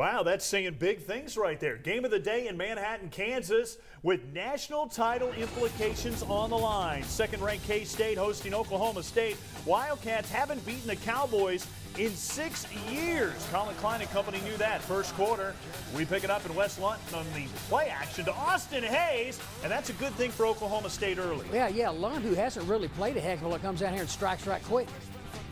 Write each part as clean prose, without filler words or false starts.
Wow, that's saying big things right there. Game of the day in Manhattan, Kansas, with national title implications on the line. Second-ranked K-State hosting Oklahoma State. Wildcats haven't beaten the Cowboys in 6 years. Colin Klein and company knew that. First quarter, we pick it up in West London on the play action to Austin Hayes, and that's a good thing for Oklahoma State early. Yeah, Lund, who hasn't really played a heck of a lot, comes out here and strikes right quick.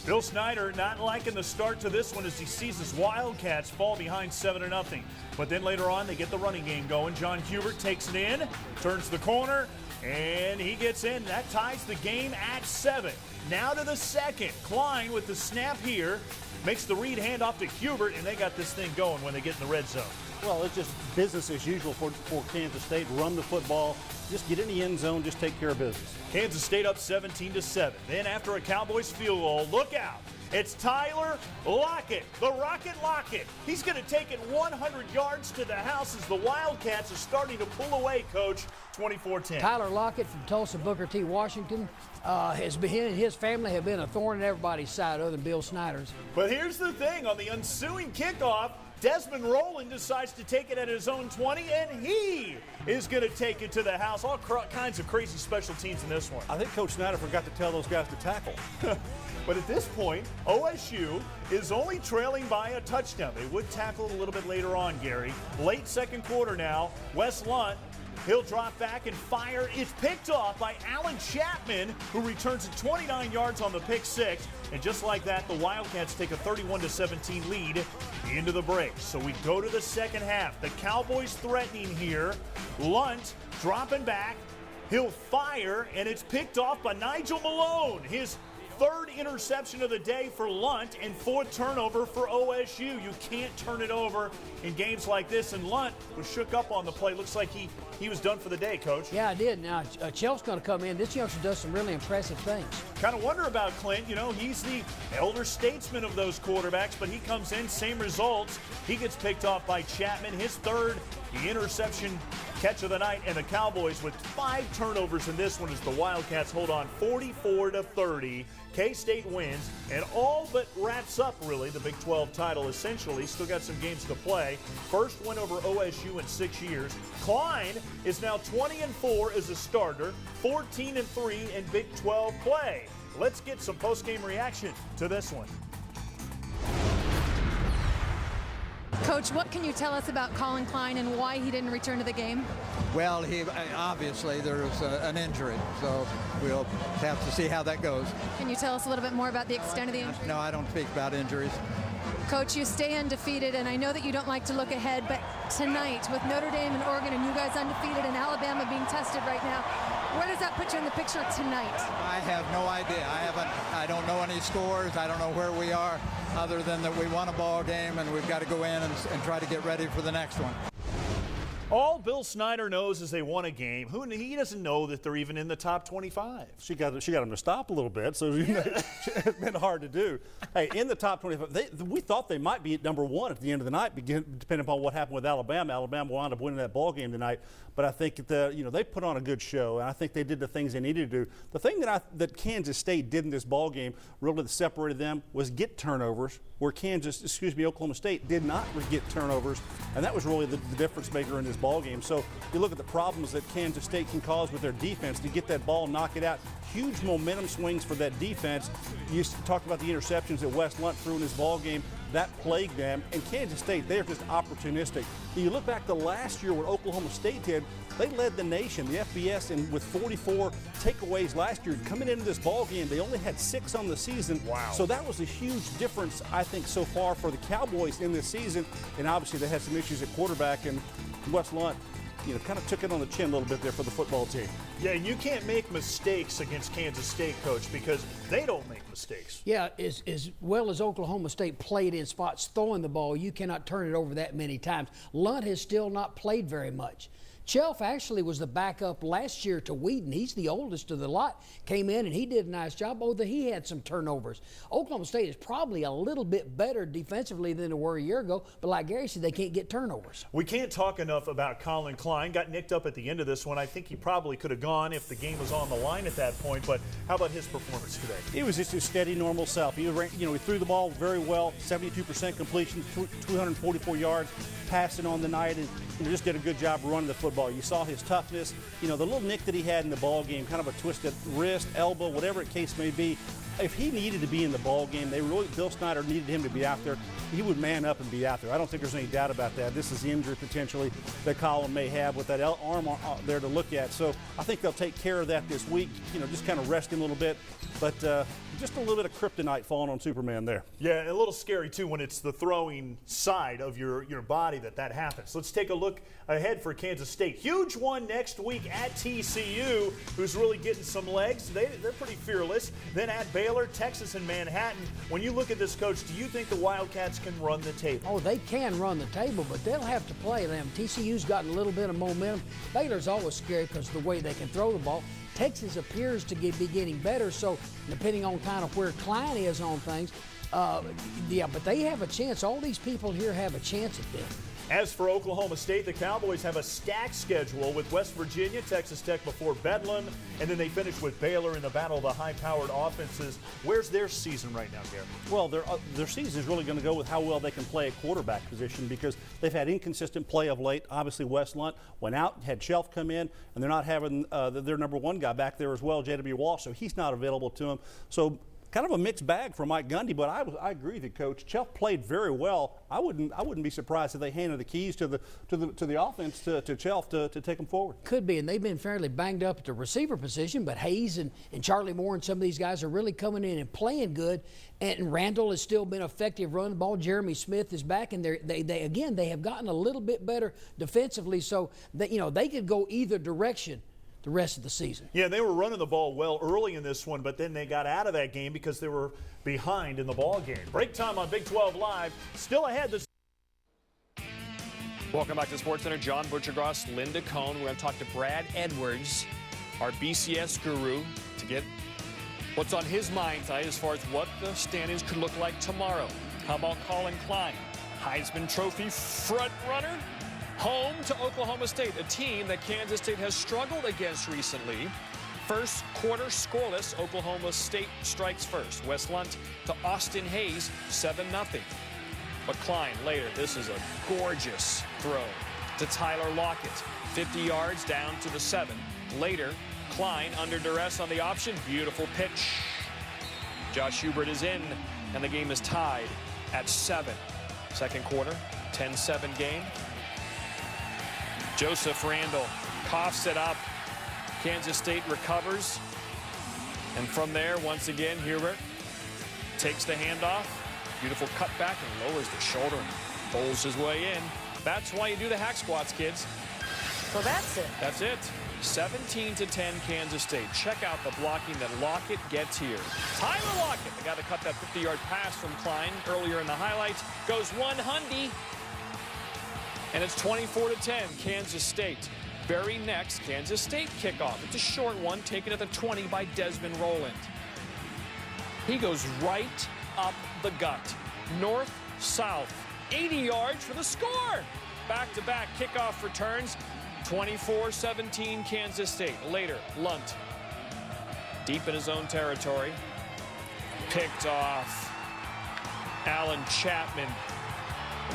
Bill Snyder not liking the start to this one as he sees his Wildcats fall behind 7-0. But then later on, they get the running game going. John Hubert takes it in, turns the corner, and he gets in. That ties the game at 7. Now to the second. Klein with the snap here, makes the read handoff to Hubert, and they got this thing going when they get in the red zone. Well, it's just business as usual for Kansas State. Run the football, just get in the end zone, just take care of business. Kansas State up 17-7. Then after a Cowboys field goal, look out. It's Tyler Lockett, the Rocket Lockett. He's going to take it 100 yards to the house as the Wildcats are starting to pull away, Coach, 24-10. Tyler Lockett from Tulsa, Booker T. Washington, he and his family have been a thorn in everybody's side other than Bill Snyder's. But here's the thing, on the ensuing kickoff, Desmond Rowland decides to take it at his own 20, and he is going to take it to the house. All kinds of crazy special teams in this one. I think Coach Snyder forgot to tell those guys to tackle. But at this point, OSU is only trailing by a touchdown. They would tackle it a little bit later on, Gary. Late second quarter now, Wes Lunt, he'll drop back and fire. It's picked off by Alan Chapman, who returns it 29 yards on the pick six. And just like that, the Wildcats take a 31-17 lead into the break. So we go to the second half. The Cowboys threatening here. Lunt dropping back. He'll fire, and it's picked off by Nigel Malone. His third interception of the day for Lunt and fourth turnover for OSU. You can't turn it over in games like this, and Lunt was shook up on the play. Looks like he was done for the day, Coach. Yeah, I did. Now, Chelsea's going to come in. This youngster does some really impressive things. Kind of wonder about Clint. You know, he's the elder statesman of those quarterbacks, but he comes in, same results. He gets picked off by Chapman, his third interception catch of the night, and the Cowboys with 5 turnovers in this one as the Wildcats hold on 44-30. K-State wins, and all but wraps up, really, the Big 12 title, essentially. Still got some games to play. First win over OSU in 6 years. Klein is now 20-4 as a starter, 14-3 in Big 12 play. Let's get some post-game reaction to this one. Coach, what can you tell us about Colin Klein and why he didn't return to the game? Well, obviously there was an injury, so we'll have to see how that goes. Can you tell us a little bit more about the extent of the injury? No, I don't speak about injuries. Coach, you stay undefeated, and I know that you don't like to look ahead, but tonight with Notre Dame and Oregon and you guys undefeated and Alabama being tested right now, where does that put you in the picture tonight? I have no idea. I don't know any scores. I don't know where we are, other than that we won a ball game and we've got to go in and try to get ready for the next one. All Bill Snyder knows is they won a game. He doesn't know that they're even in the top 25. She got him to stop a little bit, so it's been hard to do. Hey, in the top 25, we thought they might be at number 1 at the end of the night, depending upon what happened with Alabama. Alabama wound up winning that ball game tonight, but I think they put on a good show, and I think they did the things they needed to do. The thing that Kansas State did in this ball game, really that separated them, was get turnovers, where Oklahoma State did not get turnovers, and that was really the difference maker in this ball game. So you look at the problems that Kansas State can cause with their defense to get that ball, knock it out. Huge momentum swings for that defense. You talked about the interceptions that Wes Lunt threw in his ball game. That plagued them. And Kansas State, they're just opportunistic. You look back to last year what Oklahoma State did. They led the nation, the FBS, and with 44 takeaways last year. Coming into this ball game, they only had 6 on the season. Wow. So that was a huge difference, I think, so far for the Cowboys in this season. And obviously they had some issues at quarterback, and Wes Lunt, kind of took it on the chin a little bit there for the football team. Yeah, and you can't make mistakes against Kansas State, Coach, because they don't make mistakes. Yeah, as well as Oklahoma State played in spots throwing the ball, you cannot turn it over that many times. Lunt has still not played very much. Chelf actually was the backup last year to Wheaton. He's the oldest of the lot. Came in and he did a nice job, although he had some turnovers. Oklahoma State is probably a little bit better defensively than they were a year ago, but like Gary said, they can't get turnovers. We can't talk enough about Colin Klein. Got nicked up at the end of this one. I think he probably could have gone if the game was on the line at that point, but how about his performance today? It was just his steady, normal self. He threw the ball very well, 72% completion, 244 yards passing on the night, and just did a good job running the football. You saw his toughness. The little nick that he had in the ball game, kind of a twisted wrist, elbow, whatever the case may be. If he needed to be in the ball game, Bill Snyder needed him to be out there, he would man up and be out there. I don't think there's any doubt about that. This is the injury potentially that Colin may have with that arm there to look at. So I think they'll take care of that this week, just kind of rest him a little bit. But just a little bit of kryptonite falling on Superman there. Yeah, a little scary too when it's the throwing side of your body that happens. Let's take a look ahead for Kansas State. Huge one next week at TCU, who's really getting some legs. They're pretty fearless. Then at Baylor, Texas, and Manhattan. When you look at this, Coach, do you think the Wildcats can run the table? Oh, they can run the table, but they'll have to play them. TCU's gotten a little bit of momentum. Baylor's always scary because of the way they can throw the ball. Texas appears to be getting better, so depending on kind of where Klein is on things, yeah, but they have a chance. All these people here have a chance at them. As for Oklahoma State, the Cowboys have a stacked schedule with West Virginia, Texas Tech before Bedlam, and then they finish with Baylor in the battle of the high-powered offenses. Where's their season right now, Gary? Well, their season is really going to go with how well they can play a quarterback position because they've had inconsistent play of late. Obviously, Wes Lunt went out, had Shelf come in, and they're not having their number one guy back there as well, J.W. Walsh, so he's not available to them. So kind of a mixed bag for Mike Gundy, but I agree with you, Coach. Chelf played very well. I wouldn't be surprised if they handed the keys to the offense to Chelf to take them forward. Could be, and they've been fairly banged up at the receiver position, but Hayes and Charlie Moore and some of these guys are really coming in and playing good. And Randall has still been effective running the ball. Jeremy Smith is back, and they have gotten a little bit better defensively, so that they could go either direction the rest of the season. Yeah, they were running the ball well early in this one, but then they got out of that game because they were behind in the ball game. Break time on Big 12 Live. Still ahead this. Welcome back to SportsCenter. John Butchergross, Linda Cohn. We're going to talk to Brad Edwards, our BCS guru, to get what's on his mind tonight as far as what the standings could look like tomorrow. How about Colin Klein, Heisman Trophy front runner? Home to Oklahoma State, a team that Kansas State has struggled against recently. First quarter scoreless, Oklahoma State strikes first. Wes Lunt to Austin Hayes, 7-0. But Klein later, this is a gorgeous throw to Tyler Lockett. 50 yards down to the 7. Later, Klein under duress on the option. Beautiful pitch. Josh Hubert is in, and the game is tied at 7. Second quarter, 10-7 game. Joseph Randall coughs it up. Kansas State recovers. And from there, once again, Hubert takes the handoff. Beautiful cutback and lowers the shoulder and bowls his way in. That's why you do the hack squats, kids. So that's it. That's it. 17-10 Kansas State. Check out the blocking that Lockett gets here. Tyler Lockett, the guy that cut that 50-yard pass from Klein earlier in the highlights, goes 100. And it's 24-10, Kansas State. Very next, Kansas State kickoff. It's a short one, taken at the 20 by Desmond Rowland. He goes right up the gut. North, south. 80 yards for the score. Back-to-back kickoff returns. 24-17, Kansas State. Later, Lunt. Deep in his own territory. Picked off. Alan Chapman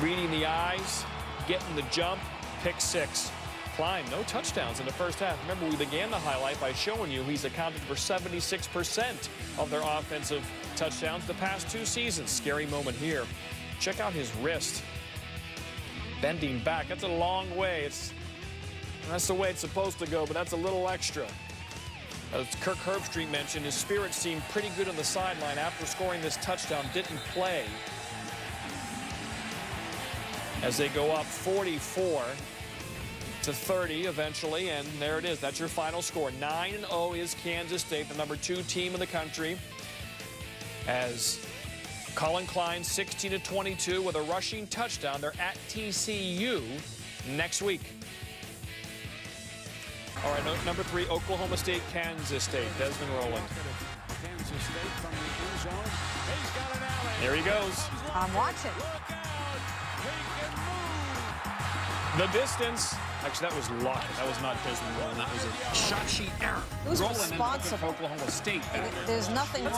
reading the eyes. Getting the jump, pick 6. Klein, no touchdowns in the first half. Remember, we began the highlight by showing you he's accounted for 76% of their offensive touchdowns the past 2 seasons. Scary moment here. Check out his wrist. Bending back, that's a long way. That's the way it's supposed to go, but that's a little extra. As Kirk Herbstreit mentioned, his spirits seemed pretty good on the sideline after scoring this touchdown. Didn't play. As they go up 44-30 eventually, and there it is. That's your final score. 9-0 is Kansas State, the number 2 team in the country. As Colin Klein, 16-22 with a rushing touchdown. They're at TCU next week. All right, number 3, Oklahoma State, Kansas State. Desmond Rowland. There he goes. I'm watching. The distance. Actually, that was Lockett. That was not Desmond Rowland. That was a shot sheet error. Who's Rowland ended up responsible? for Oklahoma State. There's nothing wrong.